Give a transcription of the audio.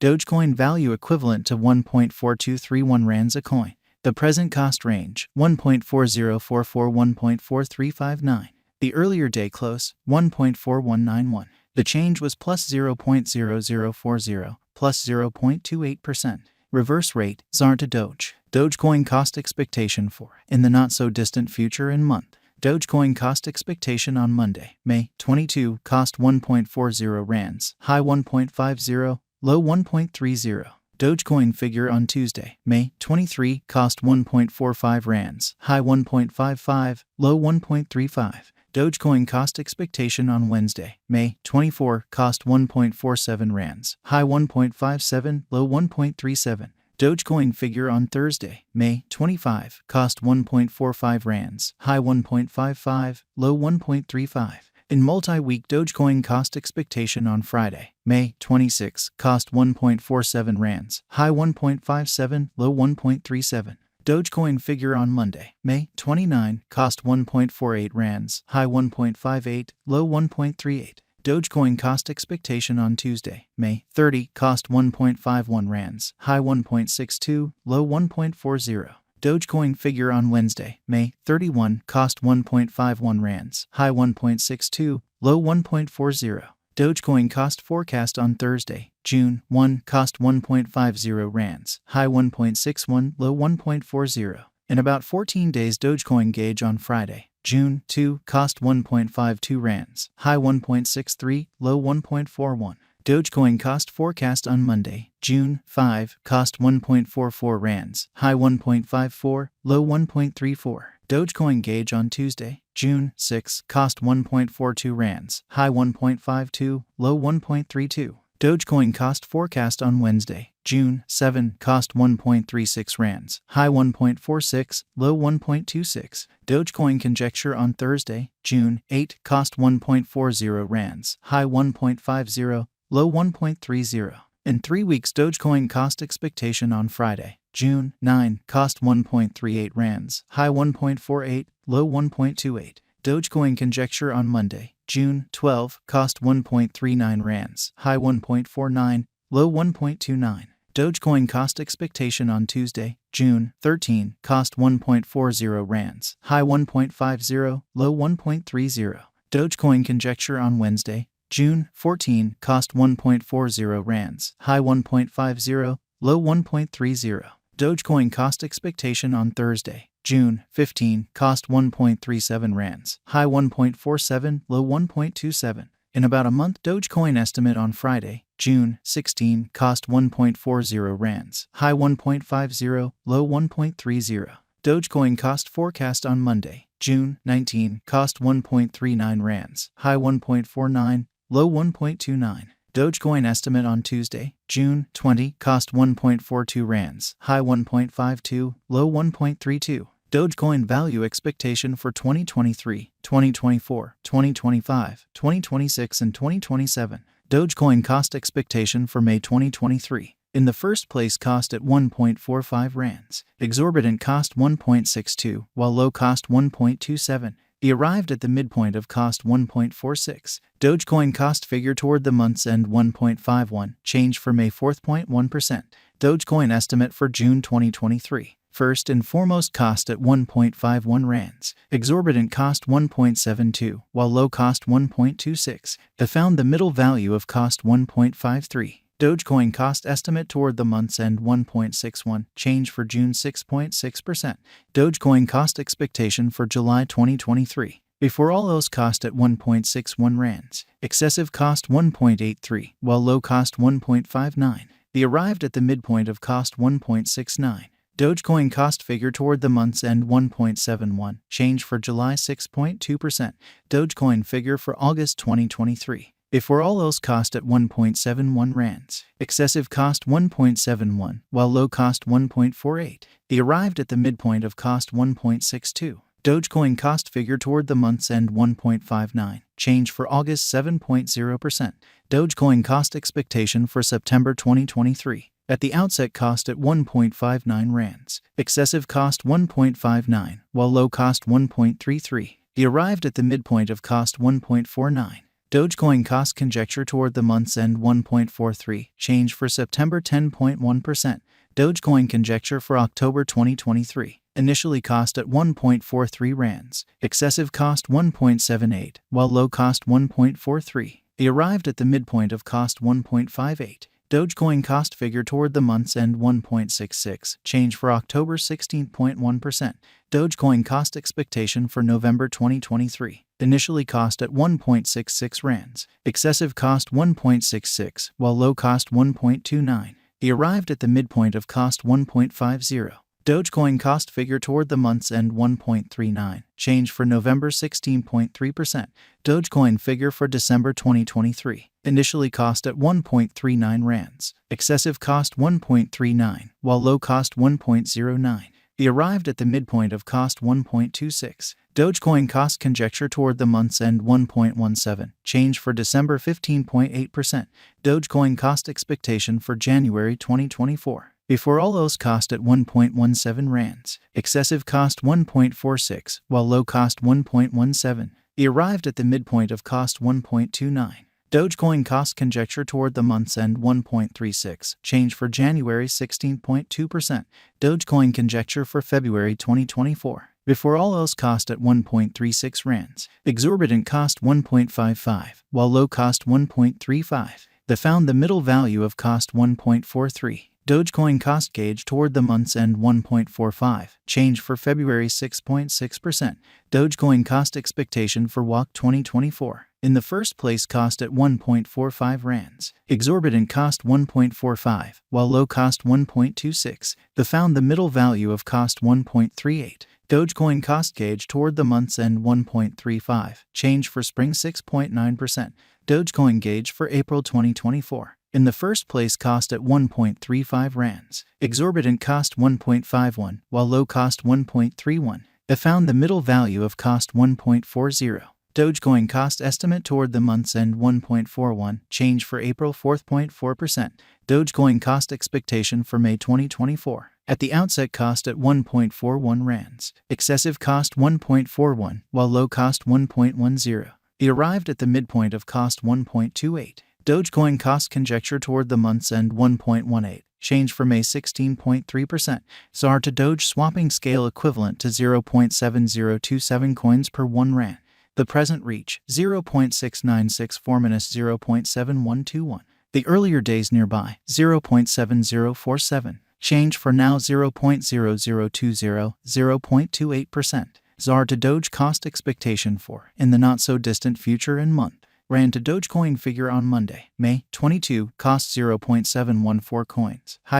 Dogecoin value equivalent to 1.4231 rands a coin. The present cost range, 1.4044 1.4359. The earlier day close, 1.4191. The change was plus 0.0040, plus 0.28%. Reverse rate, ZAR to Doge. Dogecoin cost expectation for, in the not-so-distant future and month. Dogecoin cost expectation on Monday, May 22, cost 1.40 rands, high 1.50, low 1.30. Dogecoin figure on Tuesday, May 23, cost 1.45 rands, high 1.55, low 1.35. Dogecoin cost expectation on Wednesday, May 24, cost 1.47 rands, high 1.57, low 1.37. Dogecoin figure on Thursday, May 25, cost 1.45 rands, high 1.55, low 1.35. In multi-week Dogecoin cost expectation on Friday, May 26, cost 1.47 rands, high 1.57, low 1.37. Dogecoin figure on Monday, May 29, cost 1.48 rands, high 1.58, low 1.38. Dogecoin cost expectation on Tuesday, May 30, cost 1.51 rands, high 1.62, low 1.40. Dogecoin figure on Wednesday, May 31, cost 1.51 rands, high 1.62, low 1.40. Dogecoin cost forecast on Thursday, June 1, cost 1.50 rands, high 1.61, low 1.40. In about 14 days Dogecoin gauge on Friday, June 2, cost 1.52 rands, high 1.63, low 1.41. Dogecoin cost forecast on Monday, June 5, cost 1.44 rands, high 1.54, low 1.34. Dogecoin gauge on Tuesday, June 6, cost 1.42 rands, high 1.52, low 1.32. Dogecoin cost forecast on Wednesday, June 7, cost 1.36 rands, high 1.46, low 1.26. Dogecoin conjecture on Thursday, June 8, cost 1.40 rands, high 1.50, low 1.30. In 3 weeks Dogecoin cost expectation on Friday, June 9, cost 1.38 rands, high 1.48, low 1.28. Dogecoin conjecture on Monday, June 12, cost 1.39 rands, high 1.49, low 1.29. Dogecoin cost expectation on Tuesday, June 13, cost 1.40 rands, high 1.50, low 1.30. Dogecoin conjecture on Wednesday, June 14, cost 1.40 rands, high 1.50, low 1.30. Dogecoin cost expectation on Thursday, June 15, cost 1.37 rands, high 1.47, low 1.27. In about a month Dogecoin estimate on Friday, June 16, cost 1.40 rands, high 1.50, low 1.30. Dogecoin cost forecast on Monday, June 19, cost 1.39 rands, high 1.49, low 1.29. Dogecoin estimate on Tuesday, June 20, cost 1.42 rands, high 1.52, low 1.32. Dogecoin value expectation for 2023, 2024, 2025, 2026, and 2027. Dogecoin cost expectation for May 2023. In the first place cost at 1.45 rands. Exorbitant cost 1.62, while low cost 1.27. He arrived at the midpoint of cost 1.46. Dogecoin cost figure toward the month's end 1.51, change for May 4.1%. Dogecoin estimate for June 2023. First and foremost cost at 1.51 rands. Exorbitant cost 1.72, while low cost 1.26. They found the middle value of cost 1.53. Dogecoin cost estimate toward the month's end 1.61, change for June 6.6%. Dogecoin cost expectation for July 2023. Before all else cost at 1.61 rands. Excessive cost 1.83, while low cost 1.59. They arrived at the midpoint of cost 1.69. Dogecoin cost figure toward the month's end 1.71, change for July 6.2%. Dogecoin figure for August 2023. Before all else cost at 1.71 rands. Excessive cost 1.71, while low cost 1.48. They arrived at the midpoint of cost 1.62. Dogecoin cost figure toward the month's end 1.59, change for August 7.0%. Dogecoin cost expectation for September 2023. At the outset cost at 1.59 rands. Excessive cost 1.59, while low cost 1.33. He arrived at the midpoint of cost 1.49. Dogecoin cost conjecture toward the month's end 1.43, change for September 10.1%. Dogecoin conjecture for October 2023. Initially cost at 1.43 rands, excessive cost 1.78, while low cost 1.43. He arrived at the midpoint of cost 1.58. Dogecoin cost figure toward the month's end 1.66, change for October 16.1%. Dogecoin cost expectation for November 2023. Initially cost at 1.66 rands, excessive cost 1.66, while low cost 1.29. He arrived at the midpoint of cost 1.50. Dogecoin cost figure toward the month's end 1.39, change for November 16.3%. Dogecoin figure for December 2023. Initially cost at 1.39 rands, excessive cost 1.39, while low cost 1.09. He arrived at the midpoint of cost 1.26. Dogecoin cost conjecture toward the month's end 1.17, change for December 15.8%. Dogecoin cost expectation for January 2024. Before all else cost at 1.17 rands, excessive cost 1.46, while low cost 1.17. He arrived at the midpoint of cost 1.29. Dogecoin cost conjecture toward the month's end 1.36, change for January 16.2%. Dogecoin conjecture for February 2024. Before all else cost at 1.36 rands, exorbitant cost 1.55, while low cost 1.35. They found the middle value of cost 1.43. Dogecoin cost gauge toward the month's end 1.45, change for February 6.6%. Dogecoin cost expectation for WAC 2024. In the first place cost at 1.45 rands, exorbitant cost 1.45, while low cost 1.26. They found the middle value of cost 1.38. Dogecoin cost gauge toward the month's end 1.35, change for spring 6.9%. Dogecoin gauge for April 2024. In the first place cost at 1.35 rands, exorbitant cost 1.51, while low cost 1.31. They found the middle value of cost 1.40. Dogecoin cost estimate toward the month's end 1.41, change for April 4.4%. Dogecoin cost expectation for May 2024. At the outset cost at 1.41 rands, excessive cost 1.41, while low cost 1.10. He arrived at the midpoint of cost 1.28. Dogecoin cost conjecture toward the month's end 1.18, change for May 16.3%. SAR to Doge swapping scale equivalent to 0.7027 coins per 1 rand. The present reach 0.6964-0.7121. The earlier days nearby 0.7047. Change for now 0.0020, 0.28%. ZAR to Doge cost expectation for in the not so distant future and month. Rand to Dogecoin figure on Monday, May 22, cost 0.714 coins.